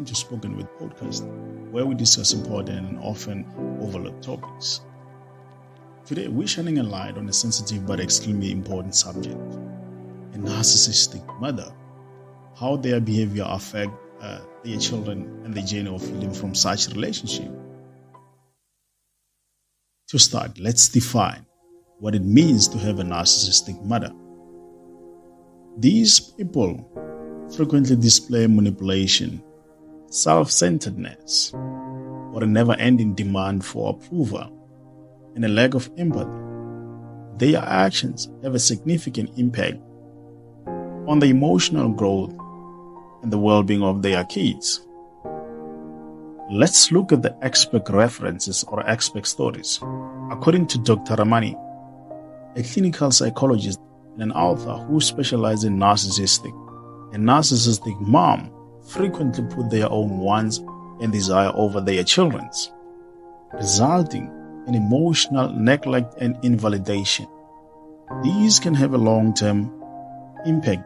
welcome to Spoken With Podcast, where we discuss important and often overlooked topics. Today, we're shining a light on a sensitive but extremely important subject, a narcissistic mother, how their behavior affect their children and the journey of healing from such relationship. To start, let's define what it means to have a narcissistic mother. These people frequently display manipulation, self-centeredness, or a never-ending demand for approval, and a lack of empathy. Their actions have a significant impact on the emotional growth and the well-being of their kids. Let's look at the expert references or expert stories. According to Dr. Ramani, a clinical psychologist and an author who specializes in narcissistic, a narcissistic mom frequently put their own wants and desire over their children's, resulting in emotional neglect and invalidation. These can have a long-term impact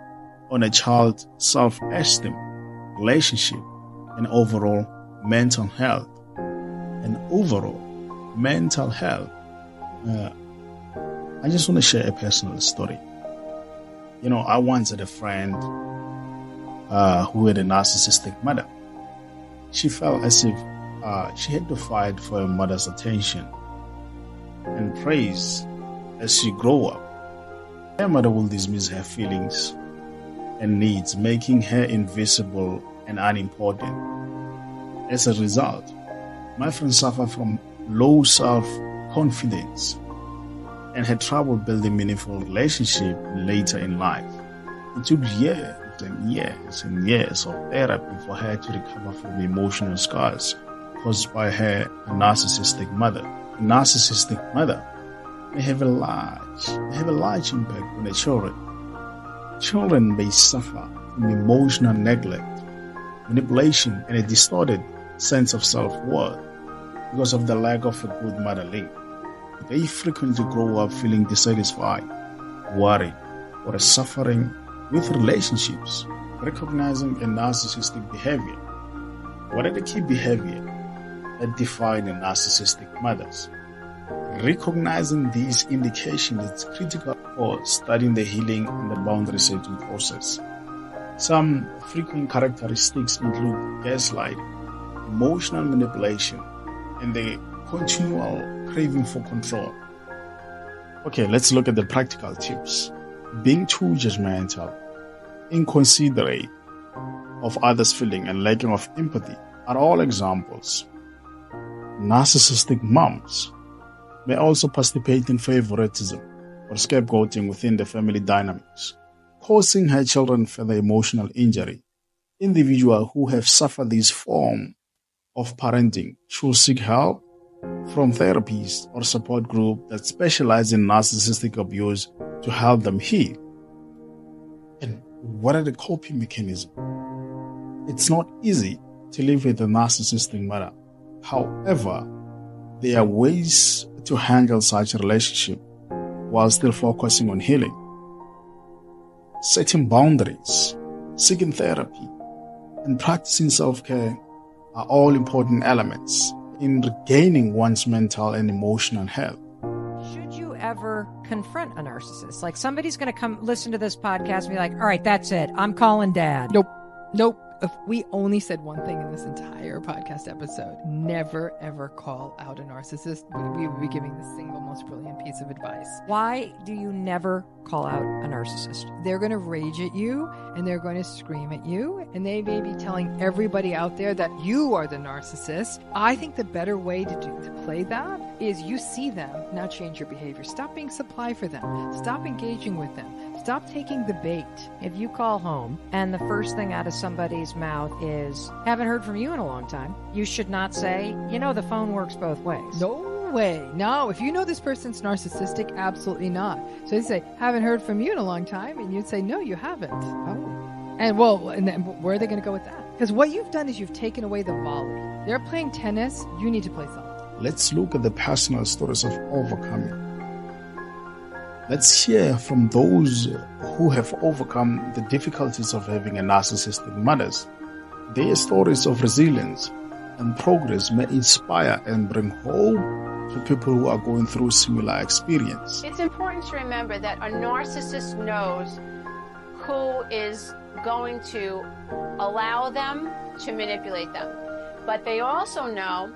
on a child's self-esteem, relationship, and overall mental health. I just want to share a personal story. I once had a friend who had a narcissistic mother. She felt as if she had to fight for her mother's attention and praise as she grew up. Her mother will dismiss her feelings and needs, making her invisible and unimportant. As a result, my friend suffered from low self-confidence and had trouble building meaningful relationships later in life. It took years and years and years of therapy for her to recover from the emotional scars caused by her narcissistic mother. A narcissistic mother may have a large impact on the children. Children may suffer from emotional neglect, manipulation, and a distorted sense of self-worth because of the lack of a good motherly. They frequently grow up feeling dissatisfied, worried, or suffering with relationships. Recognizing a narcissistic behavior. What are the key behaviors that define a narcissistic mothers? Recognizing these indications is critical for studying the healing and the boundary setting process. Some frequent characteristics include gaslighting, emotional manipulation, and the continual craving for control. Okay, let's look at the practical tips. Being too judgmental, inconsiderate of others' feelings, and lacking of empathy are all examples. Narcissistic moms may also participate in favoritism or scapegoating within the family dynamics, causing her children further emotional injury. Individuals who have suffered this form of parenting should seek help from therapists or support groups that specialize in narcissistic abuse to help them heal. And what are the coping mechanisms? It's not easy to live with a narcissistic mother. However, there are ways to handle such a relationship while still focusing on healing. Setting boundaries, seeking therapy, and practicing self-care are all important elements in regaining one's mental and emotional health. Should you ever confront a narcissist? Like, somebody's going to come listen to this podcast and be like, all right, that's it, I'm calling dad. Nope. If we only said one thing in this entire podcast episode, never ever call out a narcissist. We would be giving the single most brilliant piece of advice. Why do you never call out a narcissist? They're going to rage at you and they're going to scream at you, and they may be telling everybody out there that you are the narcissist. I think the better way to play that is you see them, now change your behavior. Stop being supply for them. Stop engaging with them. Stop taking the bait. If you call home and the first thing out of somebody's mouth is, haven't heard from you in a long time, you should not say, the phone works both ways. No way. No, if you know this person's narcissistic, absolutely not. So they say, haven't heard from you in a long time, and you'd say, no, you haven't. Oh. And then where are they going to go with that? Because what you've done is you've taken away the volley. They're playing tennis, you need to play soft. Let's look at the personal stories of overcoming. Let's hear from those who have overcome the difficulties of having a narcissistic mothers Their stories of resilience and progress may inspire and bring hope to people who are going through similar experience. It's important to remember that a narcissist knows who is going to allow them to manipulate them, but they also know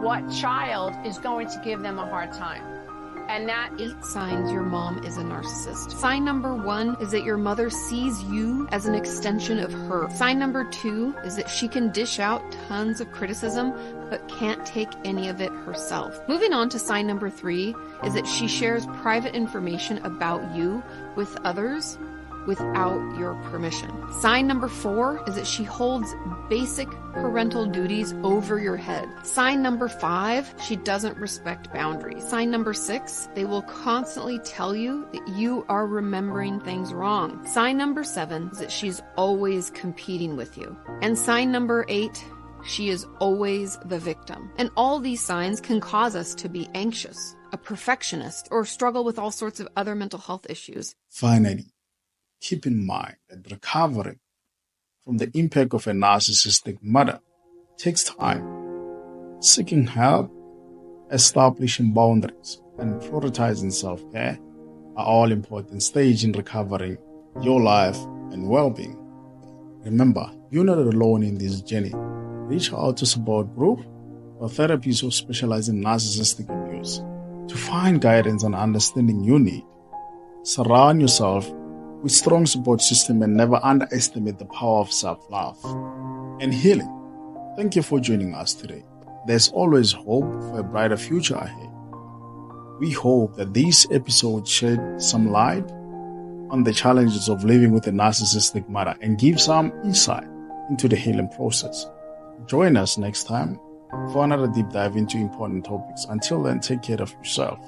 what child is going to give them a hard time. And that 8 signs your mom is a narcissist. Sign number 1 is that your mother sees you as an extension of her. Sign number 2 is that she can dish out tons of criticism but can't take any of it herself. Moving on to sign number 3 is that she shares private information about you with others without your permission. Sign number 4 is that she holds basic parental duties over your head. Sign number 5, she doesn't respect boundaries. Sign number 6, they will constantly tell you that you are remembering things wrong. Sign number 7 is that she's always competing with you. And sign number 8, she is always the victim. And all these signs can cause us to be anxious, a perfectionist, or struggle with all sorts of other mental health issues. Finally, keep in mind that recovering from the impact of a narcissistic mother takes time. Seeking help, establishing boundaries, and prioritizing self-care are all important stages in recovering your life and well-being. Remember, you're not alone in this journey. Reach out to support group or therapists who specialize in narcissistic abuse to find guidance and understanding you need. Surround yourself with strong support system and never underestimate the power of self-love and healing. Thank you for joining us today. There's always hope for a brighter future ahead. We hope that this episode shed some light on the challenges of living with a narcissistic mother and give some insight into the healing process. Join us next time for another deep dive into important topics. Until then, take care of yourself.